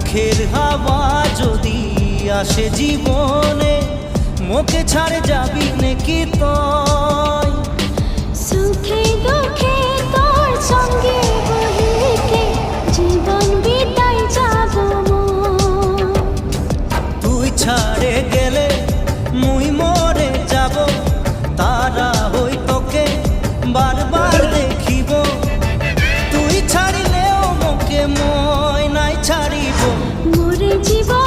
সুখের হাওয়া যদি আসে জীবনে, মোকে ছাড়ে যাবি নাকি তুই? সুখে দুঃখে তোর সঙ্গে বহিকে জীবন বিদায় যাব মন। তুই ছাড়ে গেলে মুই মরে যাব, তারা হই তোকে বারবার দেখিব। তুই ছাড়িলেও মোকে মই নাই ছাড়িব। মোরে জীবন